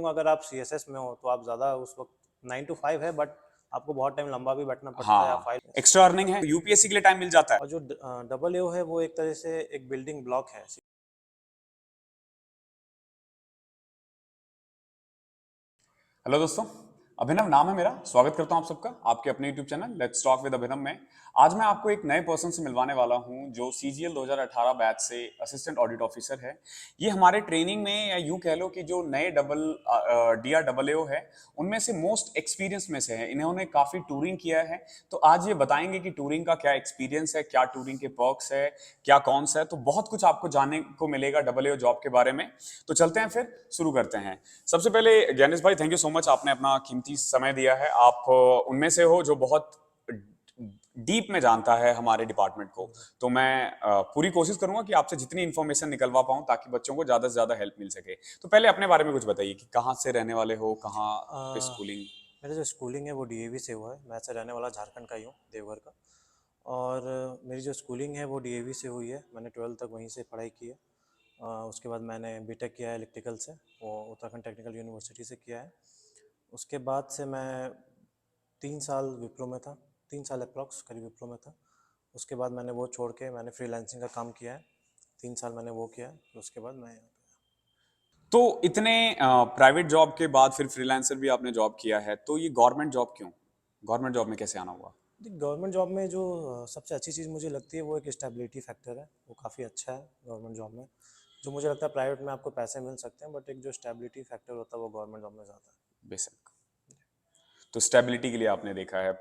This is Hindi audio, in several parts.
अगर आप सीएसएस में हो तो आप ज़्यादा उस वक्त 9 to 5 है, बट आपको बहुत टाइम लंबा भी बैठना पड़ता है, आप हाँ, फाइल। एक्स्ट्रा अर्निंग है, यूपीएससी के लिए टाइम मिल जाता है। और जो डबल ए है वो एक तरह से एक बिल्डिंग ब्लॉक है। हेलो दोस्तों, अभिनव नाम है मेरा। स्वागत करता हूं आप सबका आपके अपने YouTube channel let's talk with Abhinav में। आज मैं आपको एक नए पर्सन से मिलवाने वाला हूं जो सीजीएल 2018 बैच से असिस्टेंट ऑडिट ऑफिसर है। ये हमारे ट्रेनिंग में, या यूं कह लो कि जो नए DRAO है उनमें से मोस्ट एक्सपीरियंस में से है। इन्होंने काफी टूरिंग किया है, तो आज ये बताएंगे कि टूरिंग का क्या एक्सपीरियंस है, क्या टूरिंग के पर्क्स है, क्या कॉन्स है। तो बहुत कुछ आपको जानने को मिलेगा डबल जॉब के बारे में। तो चलते हैं, फिर शुरू करते हैं। सबसे पहले ज्ञानेश भाई, थैंक यू सो मच, आपने अपना कीमती समय दिया है। आप उनमें से हो जो बहुत डीप में जानता है हमारे डिपार्टमेंट को। तो मैं पूरी कोशिश करूंगा कि आपसे जितनी इन्फॉर्मेशन निकलवा पाऊं ताकि बच्चों को ज्यादा से ज्यादा हेल्प मिल सके। तो पहले अपने बारे में कुछ बताइए कि कहाँ से रहने वाले हो, कहाँ पे अ, स्कूलिंग। मेरा जो स्कूलिंग है वो डीएवी से हुआ है। मैं से रहने वाला झारखंड का ही हूँ, देवघर का। और मेरी जो स्कूलिंग है वो डीएवी से हुई है। मैंने 12th तक वहीं से पढ़ाई की है। उसके बाद मैंने बीटेक किया है इलेक्ट्रिकल से, वो उत्तराखंड टेक्निकल यूनिवर्सिटी से किया है। उसके बाद से मैं 3 साल विप्रो में था, 3 साल अप्रॉक्स करीब विप्रो में था। उसके बाद मैंने वो छोड़ के मैंने फ्रीलांसिंग का काम किया है। 3 साल मैंने वो किया है, फिर उसके बाद मैं यहाँ पे। तो इतने प्राइवेट जॉब के बाद फिर फ्रीलांसर भी आपने जॉब किया है, तो ये गवर्नमेंट जॉब क्यों? गवर्नमेंट जॉब में कैसे आना हुआ? गवर्नमेंट जॉब में जो सबसे अच्छी चीज़ मुझे लगती है वो एक स्टेबिलिटी फैक्टर है। वो काफ़ी अच्छा है गवर्नमेंट जॉब में। जो मुझे लगता है प्राइवेट में आपको पैसे मिल सकते हैं, बट एक जो स्टेबिलिटी फैक्टर होता है वो गवर्नमेंट जॉब में ज़्यादा बेसिक। तो स्टेबिलिटी के लिए आपने देखा है।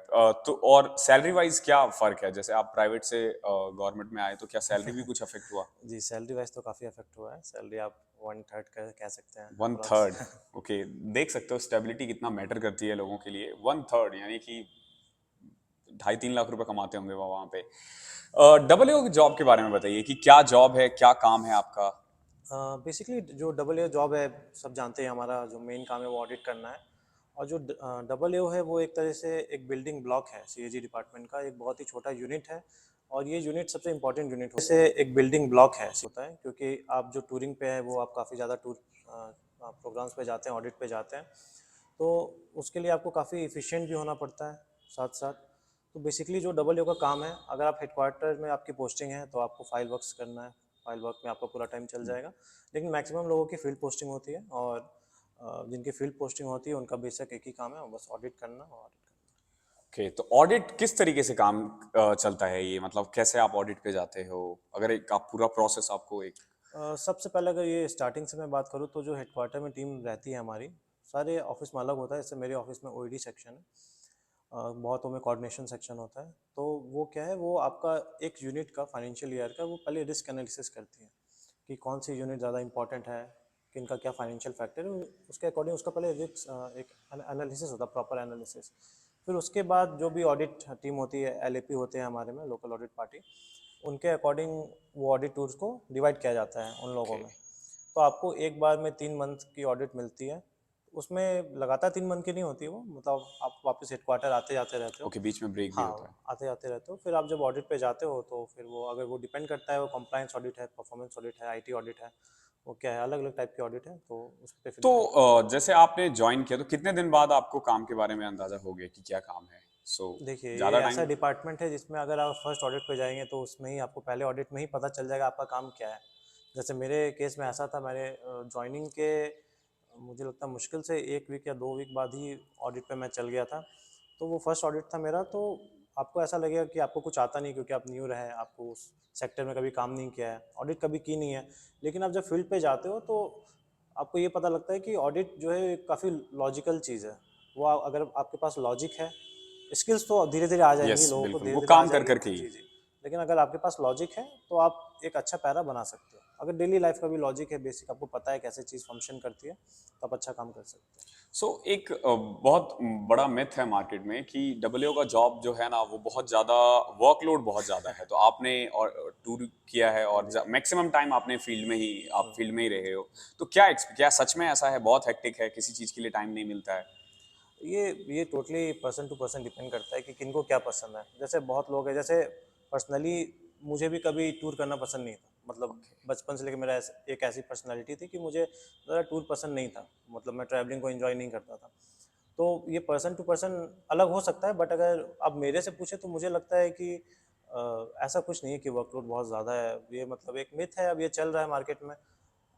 तो और सैलरी वाइज क्या फर्क है? जैसे आप प्राइवेट से गवर्नमेंट में आए, तो क्या सैलरी भी है। कुछ अफेक्ट हुआ? जी, सैलरी वाइज तो काफ़ी अफेक्ट हुआ है। सैलरी आप 1/3 कह सकते हैं वन अप्रॉक्स। Third okay. देख सकते हो स्टेबिलिटी कितना मैटर करती है लोगों के लिए। वन थर्ड यानी कि 2.5-3 लाख रुपए कमाते होंगे वो वहां पे। डबल की जॉब के बारे में बताइए कि क्या जॉब है, क्या काम है आपका? बेसिकली जो डबल ए जॉब है, सब जानते हैं हमारा जो मेन काम है वो ऑडिट करना है। और जो डबल ए है वो एक तरह से एक बिल्डिंग ब्लॉक है सीएजी डिपार्टमेंट का, एक बहुत ही छोटा यूनिट है। और ये यूनिट सबसे इम्पोर्टेंट यूनिट होता है। एक बिल्डिंग ब्लॉक है होता है, क्योंकि आप जो टूरिंग पे है वो आप काफ़ी ज़्यादा टूर प्रोग्राम्स पे जाते हैं, ऑडिट पे जाते हैं। तो उसके लिए आपको काफ़ी इफ़िशिएंट भी होना पड़ता है साथ साथ। तो बेसिकली जो डबल का काम है, अगर आप हेडक्वार्टर में आपकी पोस्टिंग है तो आपको फाइल वर्क्स करना है। फाइल वर्क में आपका पूरा टाइम चल जाएगा। लेकिन मैक्सिमम लोगों की फील्ड पोस्टिंग होती है, और जिनकी फील्ड पोस्टिंग होती है उनका बेसिक एक ही काम है, बस ऑडिट करना और ऑडिट ओके, तो ऑडिट किस तरीके से काम चलता है ये? मतलब कैसे आप ऑडिट पे जाते हो? अगर एक आप पूरा प्रोसेस आपको एक। करना। सबसे पहले अगर ये स्टार्टिंग से मैं बात करूँ तो जो हेडक्वार्टर में टीम रहती है हमारी, सारे ऑफिस में अलग होता है। जैसे मेरे ऑफिस में ओईडी सेक्शन है, बहुतों में कोऑर्डिनेशन सेक्शन होता है। तो वो क्या है, वो आपका एक यूनिट का फाइनेंशियल ईयर का वो पहले रिस्क एनालिसिस करती है कि कौन सी यूनिट ज़्यादा इंपॉर्टेंट है, किनका क्या फाइनेंशियल फैक्टर है। उसके अकॉर्डिंग उसका पहले रिस्क एक एनालिसिस होता है, प्रॉपर एनालिसिस। फिर उसके बाद जो भी ऑडिट टीम होती है, एलएपी होते हैं हमारे में, लोकल ऑडिट पार्टी, उनके अकॉर्डिंग वो ऑडिट टूर्स को डिवाइड किया जाता है उन लोगों ओके। में। तो आपको एक बार में 3 मंथ की ऑडिट मिलती है। उसमें लगातार 3 मंथ की नहीं होती वो, मतलब आप वापस हेडक्वार्टर आते जाते रहते हो। ओके, बीच में ब्रेक भी हाँ, होता है। आते जाते रहते हो। फिर आप जब ऑडिट पे जाते हो तो फिर वो, अगर वो डिपेंड करता है, वो कंप्लायंस ऑडिट है, परफॉर्मेंस ऑडिट है, आईटी ऑडिट है, वो क्या है, अलग अलग टाइप की ऑडिट है, तो उस पर फिर तो डिपेंड करता जैसे आपने ज्वाइन किया तो कितने दिन बाद आपको काम के बारे में अंदाजा हो गया कि क्या काम है? है। देखिए, ये ज्यादा ऐसा टाइम। डिपार्टमेंट है जिसमें अगर आप फर्स्ट ऑडिट पे जाएंगे तो उसमें ही आपको पहले ऑडिट में ही पता चल जाएगा आपका काम क्या है। जैसे मेरे केस में ऐसा था, मेरे ज्वाइनिंग के मुझे लगता है मुश्किल से 1 वीक या 2 वीक बाद ही ऑडिट पे मैं चल गया था। तो वो फर्स्ट ऑडिट था मेरा। तो आपको ऐसा लगेगा कि आपको कुछ आता नहीं, क्योंकि आप न्यू रहे, आपको उस सेक्टर में कभी काम नहीं किया है, ऑडिट कभी की नहीं है। लेकिन आप जब फील्ड पे जाते हो तो आपको ये पता लगता है कि ऑडिट जो है काफ़ी लॉजिकल चीज़ है। वो अगर आपके पास लॉजिक है, स्किल्स तो धीरे धीरे आ जाएंगी, यस, लोगों को बिल्कुल, धीरे वो धीरे आ काम कर जाएगी। करके ही। जी जी। लेकिन अगर आपके पास लॉजिक है तो आप एक अच्छा पैरा बना सकते हो। अगर डेली लाइफ का भी लॉजिक है, बेसिक आपको पता है कैसे चीज़ फंक्शन करती है, तो आप अच्छा काम कर सकते हैं। एक बहुत बड़ा मिथ है मार्केट में कि डब्ल्यू का जॉब जो है ना वो बहुत ज्यादा, वर्कलोड बहुत ज्यादा है। तो आपने और टूर किया है और जी। मैक्सिमम टाइम आपने फील्ड में ही, आप हम्म। फील्ड में ही रहे हो। तो क्या सच में ऐसा है, बहुत हेक्टिक है, किसी चीज के लिए टाइम नहीं मिलता है? ये totally person to person depend करता है कि किनको क्या पसंद है। जैसे बहुत लोग हैं, जैसे पर्सनली मुझे भी कभी टूर करना पसंद नहीं था। मतलब बचपन से लेकर मेरा एक ऐसी पर्सनैलिटी थी कि मुझे ज़्यादा टूर पसंद नहीं था, मतलब मैं ट्रैवलिंग को एंजॉय नहीं करता था। तो ये पर्सन टू पर्सन अलग हो सकता है, बट अगर आप मेरे से पूछे तो मुझे लगता है कि ऐसा कुछ नहीं है कि वर्कलोड बहुत ज़्यादा है। ये मतलब एक मिथ है, अब ये चल रहा है मार्केट में।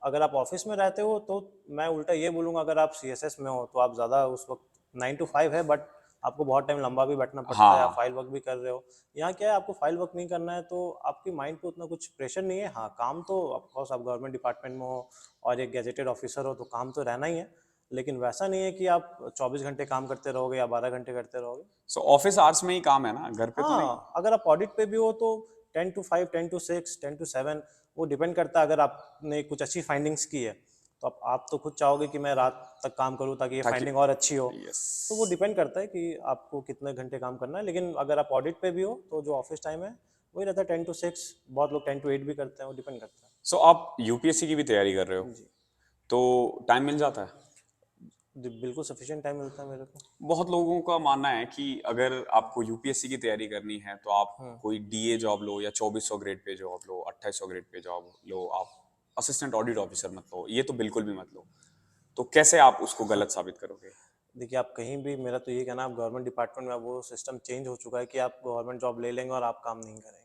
अगर आप ऑफिस में रहते हो तो मैं उल्टा ये बोलूँगा, अगर आप सीएसएस में हो तो आप ज़्यादा उस वक्त 9 to 5 है, बट आपको बहुत टाइम लंबा भी बैठना पड़ता है, आप हाँ। फाइल वर्क भी कर रहे हो। यहाँ क्या है, आपको फाइल वर्क नहीं करना है तो आपके माइंड पे उतना कुछ प्रेशर नहीं है। हाँ, काम तो ऑफकोर्स आप गवर्नमेंट डिपार्टमेंट में हो और एक गेजेटेड ऑफिसर हो तो काम तो रहना ही है, लेकिन वैसा नहीं है कि आप 24 घंटे काम करते रहोगे या 12 घंटे करते रहोगे। सो ऑफिस आवर्स में ही काम है ना, घर पे तो नहीं? हाँ, अगर आप ऑडिट पे भी हो तो 10 to 5, 10 to 6, 10 to 7, वो डिपेंड करता है। अगर आपने कुछ अच्छी फाइंडिंग्स की है तो आप तो खुद चाहोगे कि मैं रात तक काम करूं ताकि ये ताकि फाइंडिंग और अच्छी हो। यस। तो वो डिपेंड करता है कि आपको कितने घंटे काम करना है, लेकिन अगर आप ऑडिट पे भी हो तो जो ऑफिस टाइम है वही रहता है 10 to 6। बहुत लोग 10 to 8 भी करते हैं, वो डिपेंड करता सो आप यूपीएससी की भी तैयारी कर रहे हो, है जी। तो टाइम मिल जाता है? जी, बिल्कुल सफिशिएंट टाइम मिलता है मेरे को। बहुत लोगों का मानना है कि अगर आपको यूपीएससी की तैयारी करनी है तो आप हम्म। कोई डीए जॉब लो या 2400 ग्रेड पे जॉब लो, 2800 ग्रेड पे जॉब लो, आप असिस्टेंट ऑडिट ऑफिसर मत लो, ये तो बिल्कुल भी मत लो। तो कैसे आप उसको गलत साबित करोगे? देखिए, आप कहीं भी, मेरा तो यही कहना है, आप गवर्नमेंट डिपार्टमेंट में, अब वो सिस्टम चेंज हो चुका है कि आप गवर्नमेंट जॉब ले लेंगे और आप काम नहीं हाँ। करेंगे।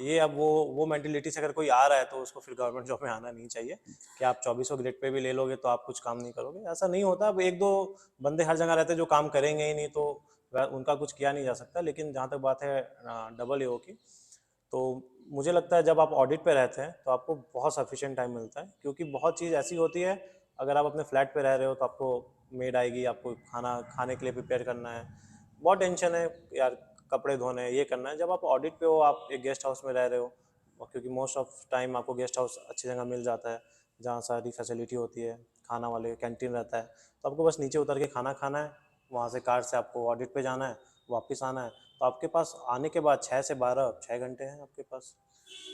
ये अब वो मेंटेलिटी से अगर कोई आ रहा है तो उसको फिर गवर्नमेंट जॉब में आना नहीं चाहिए कि आप 2400 ग्रेड पे भी ले लोगे तो आप कुछ काम नहीं करोगे। ऐसा नहीं होता। अब एक दो बंदे हर जगह रहते हैं जो काम करेंगे ही नहीं, तो उनका कुछ किया नहीं जा सकता। लेकिन जहाँ तक बात है डबल ए की, तो मुझे लगता है जब आप ऑडिट पे रहते हैं तो आपको बहुत सफिशिएंट टाइम मिलता है, क्योंकि बहुत चीज़ ऐसी होती है। अगर आप अपने फ्लैट पे रह रहे हो तो आपको मेड आएगी, आपको खाना खाने के लिए प्रिपेयर करना है, बहुत टेंशन है यार, कपड़े धोने हैं, ये करना है। जब आप ऑडिट पे हो, आप एक गेस्ट हाउस में रह रहे हो, और क्योंकि मोस्ट ऑफ टाइम आपको गेस्ट हाउस अच्छी जगह मिल जाता है जहाँ सारी फैसिलिटी होती है, खाना वाले कैंटीन रहता है, तो आपको बस नीचे उतर के खाना खाना है, वहाँ से कार से आपको ऑडिट पे जाना है, वापस आना है। तो आपके पास आने के बाद 6 से 12 6 घंटे हैं आपके पास।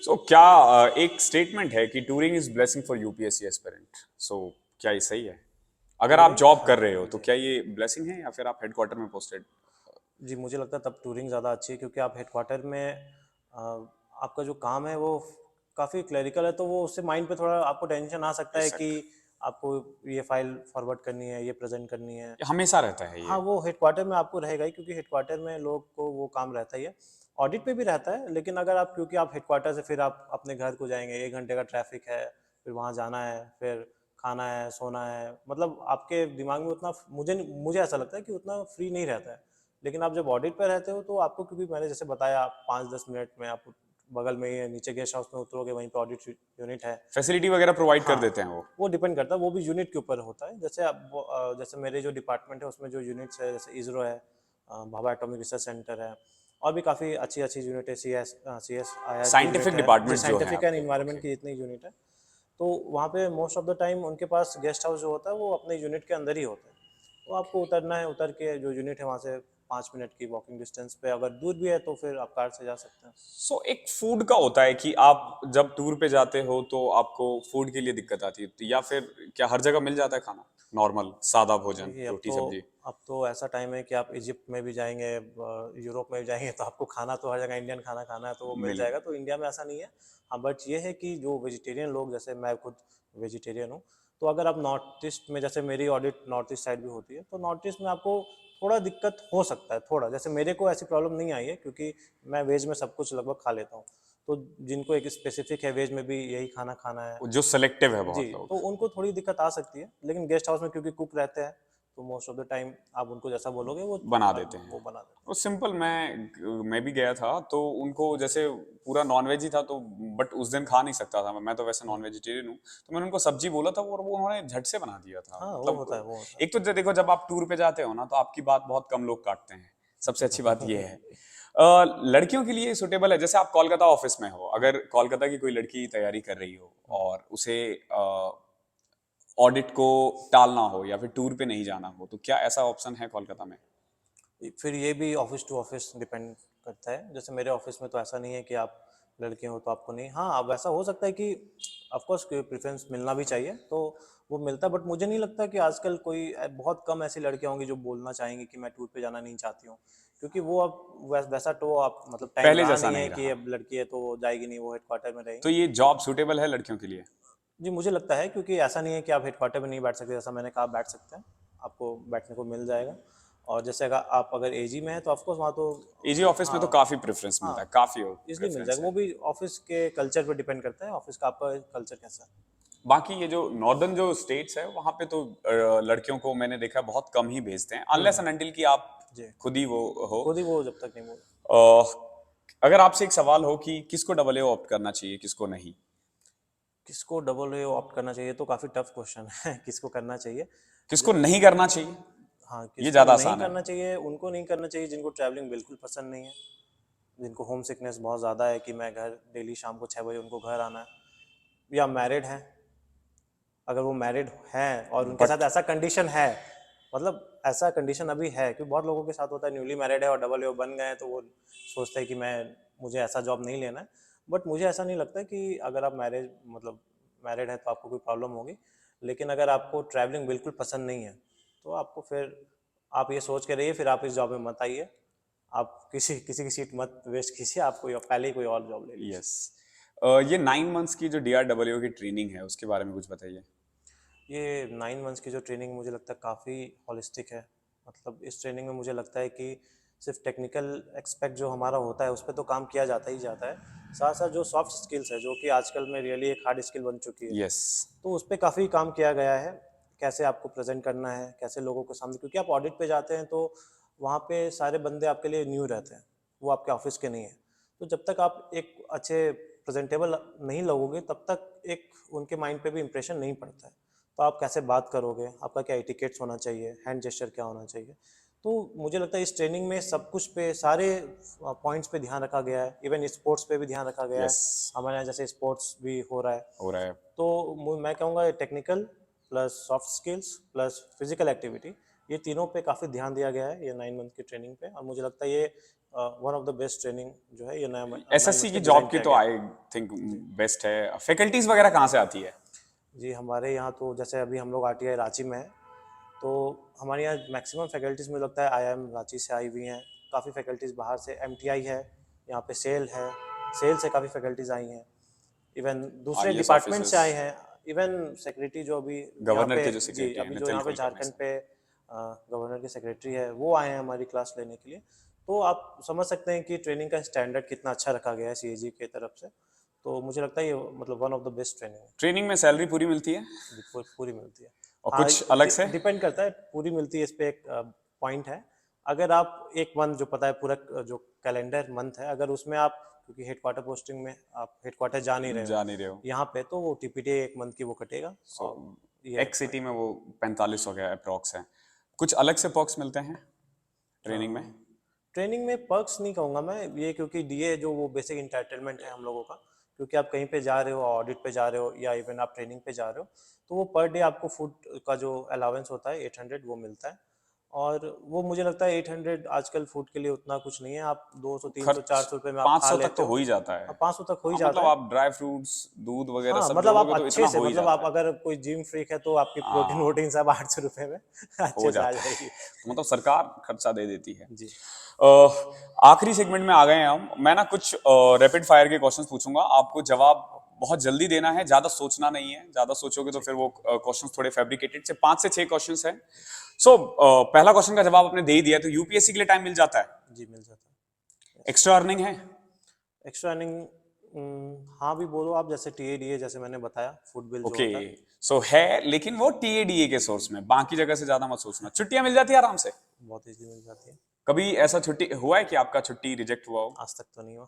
सो क्या एक स्टेटमेंट है कि touring is blessing for UPSC aspirant, so क्या ये सही है? अगर आप टूरिंग, जॉब हाँ कर रहे हो तो जी। क्या ये ब्लेसिंग है या फिर आप हेडक्वार्टर में पोस्टेड? जी, मुझे लगता है तब टूरिंग ज़्यादा अच्छी है, क्योंकि आप हेडक्वार्टर में आपका जो काम है वो काफ़ी क्लरिकल है, तो वो उससे माइंड पे थोड़ा आपको टेंशन आ सकता है कि बेशक, आपको ये फाइल फॉरवर्ड करनी है, ये प्रेजेंट करनी है। ये हमेशा रहता है हाँ, ये। वो हेडक्वार्टर में आपको रहेगा ही, क्योंकि हेडक्वार्टर में लोग को वो काम रहता ही है। ऑडिट पे भी रहता है, लेकिन अगर आप, क्योंकि आप हेडक्वार्टर से फिर आप अपने घर को जाएंगे, 1 घंटे का ट्रैफिक है, फिर वहाँ जाना है, फिर खाना है, सोना है, मतलब आपके दिमाग में उतना, मुझे ऐसा लगता है कि उतना फ्री नहीं रहता है। लेकिन आप जब ऑडिट पे रहते हो तो आपको, क्योंकि मैंने जैसे बताया, 5-10 मिनट में आप बगल में ही है, नीचे गेस्ट हाउस में उतरोगे, वहीं पे ऑडिट यूनिट है। फैसिलिटी वगैरह प्रोवाइड कर हाँ, देते हैं वो। वो डिपेंड करता है, वो भी यूनिट के ऊपर होता है। जैसे आप जैसे मेरे जो डिपार्टमेंट है उसमें जो यूनिट्स है, जैसे इसरो है, भाभा एटॉमिक रिसर्च सेंटर है, और भी काफ़ी अच्छी अच्छी यूनिट है, CSIR की यूनिट साइंटिफिक है जी, डिपार्टमेंट्स जो हैं साइंटिफिक एंड आपके, इन्वायरमेंट ओके। की जितनी यूनिट है। तो वहाँ पे मोस्ट ऑफ द टाइम उनके पास गेस्ट हाउस जो होता है वो अपने यूनिट के अंदर ही होता है। तो आपको उतरना है, उतर के जो यूनिट है वहाँ से 5 मिनट की वॉकिंग डिस्टेंस पे, अगर दूर भी है तो फिर आप कार से जा सकते हैं। सो एक फूड का होता है कि आप जब टूर पे जाते हो तो आपको फूड के लिए दिक्कत आती है, तो या फिर क्या हर जगह मिल जाता है खाना, नॉर्मल सादा भोजन, देखिए, रोटी सब्जी? अब तो ऐसा टाइम है कि आप इजिप्ट में भी जाएंगे, यूरोप में भी जाएंगे, तो आपको खाना तो हर जगह इंडियन खाना खाना है तो वो मिल मिल जाएगा, तो इंडिया में ऐसा नहीं है। हाँ, बट ये है कि जो वेजिटेरियन लोग, जैसे मैं खुद वेजिटेरियन हूँ, तो अगर आप नॉर्थ ईस्ट में, जैसे मेरी ऑडिट नॉर्थ ईस्ट साइड भी होती है, तो नॉर्थ ईस्ट में आपको थोड़ा दिक्कत हो सकता है, थोड़ा। जैसे मेरे को ऐसी प्रॉब्लम नहीं आई है, क्योंकि मैं वेज में सब कुछ लगभग खा लेता हूँ। तो जिनको एक स्पेसिफिक है वेज में भी यही खाना खाना है, जो सेलेक्टिव है जी, बहुत तो लोग। उनको थोड़ी दिक्कत आ सकती है। लेकिन गेस्ट हाउस में क्योंकि कुक रहते हैं, तो मोस्ट ऑफ द टाइम आप उनको जैसा बोलोगे वो बना देते हैं। वो बना देते वो सिंपल, मैं भी गया था तो उनको जैसे पूरा नॉन वेज ही था, तो बट उस दिन खा नहीं सकता था मैं तो वैसे हैं। नॉन वेजिटेरियन हूँ, तो मैंने उनको सब्जी बोला था और वो उन्होंने झट से बना दिया था, हाँ, वो होता है, मतलब वो होता एक तो देखो जब आप टूर पे जाते हो ना तो आपकी बात बहुत कम लोग काटते हैं, सबसे अच्छी बात ये है। है। लड़कियों के लिए सुटेबल है, जैसे आप कोलकाता ऑफिस में हो, अगर कोलकाता की कोई लड़की तैयारी कर रही हो और उसे ऑडिट को टालना हो या फिर टूर पे नहीं जाना हो, तो क्या ऐसा ऑप्शन है कोलकाता में? फिर ये भी ऑफिस टू ऑफिस डिपेंड करता है। जैसे मेरे ऑफिस में तो ऐसा नहीं है कि आप लड़कियां हो तो आपको नहीं। हाँ, अब ऐसा हो सकता है कि ऑफ कोर्स प्रेफरेंस मिलना भी चाहिए, तो वो मिलता है, बट मुझे नहीं लगता कि आजकल कोई बहुत कम ऐसी लड़कियां होंगी जो बोलना चाहेंगी कि मैं टूर पे जाना नहीं चाहती हूँ, क्योंकि वो अब वैसा तो आप मतलब टाइम पहले रहा जैसा नहीं है नहीं कि रहा। अब लड़की है तो वो जाएगी नहीं, वो हेडक्वार्टर में तो रहेंगी। ये जॉब सूटेबल है लड़कियों के लिए? जी मुझे लगता है, क्योंकि ऐसा नहीं है कि आप हेडक्वार्टर में नहीं बैठ सकते, जैसा मैंने कहा बैठ सकते हैं, आपको बैठने को मिल जाएगा। और जैसे अगर आप अगर एजी में है तो ऑफकोर्स वहाँ तो एजी ऑफिस में हाँ तो काफी प्रेफरेंस हाँ मिलता है, काफी इजली मिल प्रेफरेंस जाएगा, वो है। भी ऑफिस के कल्चर पे डिपेंड करता है, ऑफिस का आपका कल्चर कैसा है। बाकी ये जो नॉर्दर्न जो स्टेट्स है वहां पे तो लड़कियों को मैंने देखा है बहुत कम ही भेजते हैं, अनलेस एंड अनटिल कि आप जी, खुद ही वो हो। खुद ही वो जब तक नहीं बोले। अ, अगर आपसे एक सवाल हो कि किसको डबल ए ऑप्ट करना चाहिए किसको नहीं? किसको डबल ए ऑप्ट करना चाहिए, तो काफ़ी टफ क्वेश्चन है किसको करना चाहिए। किसको नहीं करना चाहिए? हाँ, ये किसको ज्यादा नहीं आसान है। करना चाहिए, उनको नहीं करना चाहिए जिनको ट्रैवलिंग बिल्कुल पसंद नहीं है, जिनको होम सिकनेस बहुत ज़्यादा है कि मैं घर डेली शाम को 6 बजे उनको घर आना है, या मैरिड हैं। अगर वो मैरिड हैं और उनके साथ बट ऐसा कंडीशन है, मतलब ऐसा कंडीशन अभी है, क्योंकि बहुत लोगों के साथ होता है न्यूली मैरिड है और डबल ओ बन गए हैं तो वो सोचते हैं कि मैं मुझे ऐसा जॉब नहीं लेना है। बट मुझे ऐसा नहीं लगता कि अगर आप मैरिज मतलब मैरिड है तो आपको कोई प्रॉब्लम होगी, लेकिन अगर आपको ट्रैवलिंग बिल्कुल पसंद नहीं है तो आपको फिर आप ये सोच के रहिए, फिर आप इस जॉब में मत आइए, आप किसी किसी की सीट मत वेस्ट कीजिए, आप कोई पहले ही कोई और जॉब ले लीजिए। यस, ये 9 मंथ्स की जो DRWO की ट्रेनिंग है उसके बारे में कुछ बताइए। ये 9 मंथ्स की जो ट्रेनिंग मुझे लगता है काफ़ी हॉलिस्टिक है, मतलब इस ट्रेनिंग में मुझे लगता है कि सिर्फ टेक्निकल एक्सपेक्ट जो हमारा होता है उस पर तो काम किया जाता ही जाता है, साथ साथ जो सॉफ्ट स्किल्स है जो कि आजकल में रियली एक हार्ड स्किल बन चुकी है, यस। तो उस पर काफ़ी काम किया गया है। कैसे आपको प्रेजेंट करना है, कैसे लोगों के सामने, क्योंकि आप ऑडिट पे जाते हैं तो वहाँ पे सारे बंदे आपके लिए न्यू रहते हैं, वो आपके ऑफिस के नहीं हैं, तो जब तक आप एक अच्छे प्रेजेंटेबल नहीं लगोगे तब तक एक उनके माइंड पे भी इम्प्रेशन नहीं पड़ता है। तो आप कैसे बात करोगे, आपका क्या एटिकेट्स होना चाहिए, हैंड जेस्चर क्या होना चाहिए, तो मुझे लगता है इस ट्रेनिंग में सब कुछ पे सारे पॉइंट्स पे ध्यान रखा गया है, इवन स्पोर्ट्स पे भी ध्यान रखा गया है। यस, हमारे यहाँ जैसे स्पोर्ट्स भी हो रहा है, हो रहा है। तो मैं कहूँगा technical plus soft skills plus physical activity, ये तीनों पे काफ़ी ध्यान दिया गया है ये 9 मंथ की ट्रेनिंग पे, और मुझे लगता है ये one of the best training जो है ये 9 मंथ एसएससी के की डिज़ाइन जॉब की किया तो गया आई है। थिंक जी बेस्ट है। फैकल्टीज वगैरह कहाँ से आती है? जी, हमारे यहाँ तो जैसे अभी हम लोग आरटीआई रांची में है, तो हमारे यहाँ मैक्सिमम फैकल्टीज़ मुझे लगता है आईआईएम रांची से आई हुई हैं, काफ़ी फैकल्टीज़ बाहर से, एमटीआई है, यहाँ पे सेल है, सेल से काफ़ी फैकल्टीज़ आई हैं, इवन दूसरे आईएएस डिपार्टमेंट से ऑफिसर्स, आए हैं, इवन सेक्रेटरी जो अभी यहाँ गवर्नर पे, के जो जी सेक्रेटरी है अभी जो नितिन यहाँ पे कुलकर्णी झारखंड सर। पे गवर्नर के सेक्रेटरी है वो आए हैं हमारी क्लास लेने के लिए, तो आप समझ सकते हैं कि ट्रेनिंग का स्टैंडर्ड कितना अच्छा रखा गया है सीएजी की तरफ से, तो मुझे लगता है ये मतलब one of the best training है। ट्रेनिंग में सैलरी पूरी मिलती है जी पूरी मिलती है। और हाँ, कुछ अलग से? डिपेंड करता है, पूरी मिलती है इस पे एक पॉइंट है, अगर आप एक मंथ जो पता है पूरा जो कैलेंडर मंथ है अगर उसमें आप, क्योंकि हेडक्वार्टर पोस्टिंग में आप हेडक्वार्टर जा नहीं रहे हो जा नहीं रहे हो। यहाँ पे, तो वो टीपीटी एक मंथ की वो कटेगा, सो और ये एक्स सिटी में वो 4500 का अप्रॉक्स है। कुछ अलग से पर्क्स मिलते हैं ट्रेनिंग में? ट्रेनिंग में पर्क्स नहीं कहूँगा मैं ये, क्योंकि डीए जो वो बेसिक इंटाइटलमेंट है हम लोगों का, क्योंकि आप कहीं पे जा रहे हो, ऑडिट पे जा रहे हो या इवन आप ट्रेनिंग पे जा रहे हो, तो वो पर डे आपको फूड का जो अलाउंस होता है 800 वो मिलता है, और वो मुझे लगता है 800 आजकल फूड के लिए उतना कुछ नहीं है, आप 200 300 खर्च 400 रुपये में आप खा 500 तक लेते तो हो। हो ही जाता है। अब 500 तक हो ही हाँ जाता मतलब है। आप ड्राई फ्रूट्स दूध वगैरह हाँ सब मतलब आप जोड़ोगे तो अच्छे इतना से, हो ही मतलब आप जाता है। अगर कोई जिम फ्रीक है तो आपकी प्रोटीन हाँ, वोटीन सब 800 रुपये में हो अच्छे से आ जाता है। जाएगी। तो मतलब सरकार खर्चा दे देती है। जी आखिरी सेगमेंट में आ गए हैं हम। मैं ना कुछ रैपिड फायर के क्वेश्चंस पूछूंगा, आपको जवाब बहुत जल्दी देना है, ज्यादा सोचना नहीं है, ज्यादा सोचोगे तो ठीक फिर है। वो क्वेश्चंस थोड़े फैब्रिकेटेड से 5 से 6 क्वेश्चंस हैं। सो पहला क्वेश्चन का जवाब आपने दे ही दिया तो यूपीएससी के लिए टाइम मिल जाता है? जी मिल जाता है, यस। एक्स्ट्रा अर्निंग है? एक्स्ट्रा अर्निंग, हाँ भी बोलो आप, जैसे टीएडीए जैसे मैंने बताया, फूड बिल जो ओके, होता है। सो है लेकिन वो टीएडीए के सोर्स में, बाकी जगह से ज्यादा मत सोचना। छुट्टियां मिल जाती है आराम से? बहुत इजीली मिल जाती है। कभी ऐसा छुट्टी हुआ है कि आपका छुट्टी रिजेक्ट हुआ हो? आज तक तो नहीं हुआ।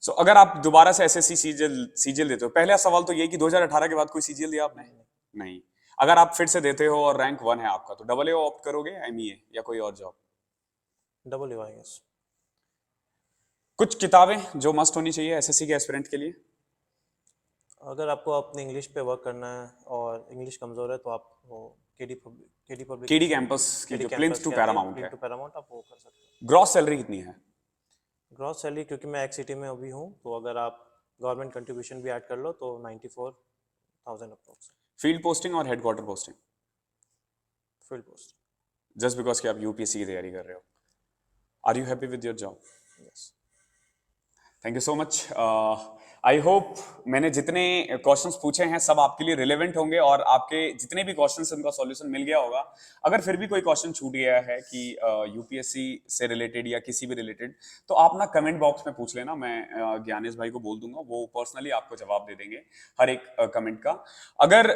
सो अगर आप दोबारा से एसएससी सीजीएल सीजीएल देते हो, पहला सवाल तो ये कि 2018 के बाद कोई सीजीएल दिया आपने? नहीं, नहीं। अगर आप फिर से देते हो और रैंक 1 है आपका तो डबल ए ऑप्ट करोगे, एमईए या कोई और job? W I guess. कुछ किताबें जो मस्ट होनी चाहिए एसएससी के एस्पिरेंट के लिए? अगर आपको अपने इंग्लिश पे वर्क करना है और इंग्लिश कमज़ोर है तो आप वो केडी केडी पब्लिकेशन, कैंपस की केडी जो प्लिंथ कैंपस टू की आती है, पैरामाउंट प्रिंट है। टू पैरामाउंट, आप वो कर सकते हैं। ग्रॉस सैलरी कितनी है? ग्रॉस सैलरी क्योंकि मैं एक सिटी में अभी हूँ, तो अगर आप गवर्नमेंट कंट्रीब्यूशन भी ऐड कर लो तो 94,000 अप्रोक्स फील्ड पोस्टिंग और headquarter posting? Field post. Just because कि आप यूपीएससी की तैयारी कर रहे हो। Are you happy with your job? Yes. Thank you so much. I hope मैंने जितने क्वेश्चंस पूछे हैं सब आपके लिए रिलेवेंट होंगे और आपके जितने भी क्वेश्चंस उनका सॉल्यूशन मिल गया होगा। अगर फिर भी कोई क्वेश्चन छूट गया है कि यूपीएससी से रिलेटेड या किसी भी रिलेटेड, तो आप ना कमेंट बॉक्स में पूछ लेना। मैं ज्ञानेश भाई को बोल दूंगा, वो पर्सनली आपको जवाब दे देंगे हर एक कमेंट का। अगर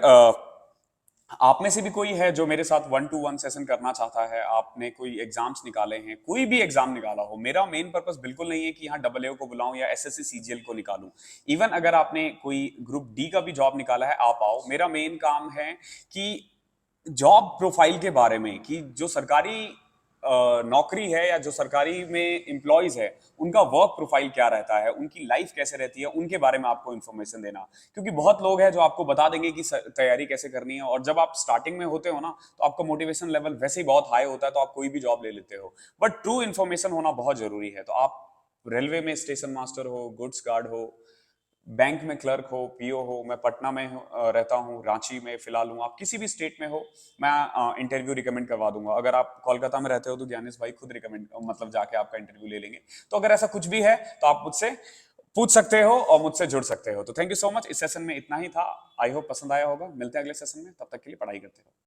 आप में से भी कोई है जो मेरे साथ 1-to-1 सेशन करना चाहता है, आपने कोई एग्जाम्स निकाले हैं, कोई भी एग्जाम निकाला हो, मेरा मेन पर्पस बिल्कुल नहीं है कि यहाँ डबल ए को बुलाऊं या एसएससी सीजीएल को निकालूं। इवन अगर आपने कोई ग्रुप डी का भी जॉब निकाला है, आप आओ। मेरा मेन काम है कि जॉब प्रोफाइल के बारे में, कि जो सरकारी नौकरी है या जो सरकारी में एम्प्लॉयज है, उनका वर्क प्रोफाइल क्या रहता है, उनकी लाइफ कैसे रहती है, उनके बारे में आपको इन्फॉर्मेशन देना। क्योंकि बहुत लोग हैं जो आपको बता देंगे कि तैयारी कैसे करनी है, और जब आप स्टार्टिंग में होते हो ना, तो आपका मोटिवेशन लेवल वैसे ही बहुत हाई होता है, तो आप कोई भी जॉब ले लेते हो। बट ट्रू इन्फॉर्मेशन होना बहुत जरूरी है। तो आप रेलवे में स्टेशन मास्टर हो, गुड्स गार्ड हो, बैंक में क्लर्क हो, पीओ हो, मैं पटना में रहता हूँ, रांची में फिलहाल हूँ, आप किसी भी स्टेट में हो, मैं इंटरव्यू रिकमेंड करवा दूंगा। अगर आप कोलकाता में रहते हो तो ज्ञानेश भाई खुद रिकमेंड, मतलब जाके आपका इंटरव्यू ले लेंगे। तो अगर ऐसा कुछ भी है तो आप मुझसे पूछ सकते हो और मुझसे जुड़ सकते हो। तो थैंक यू सो मच। इस सेशन में इतना ही था। आई होप पसंद आया होगा। मिलते हैं अगले सेशन में, तब तक के लिए पढ़ाई करते रहो।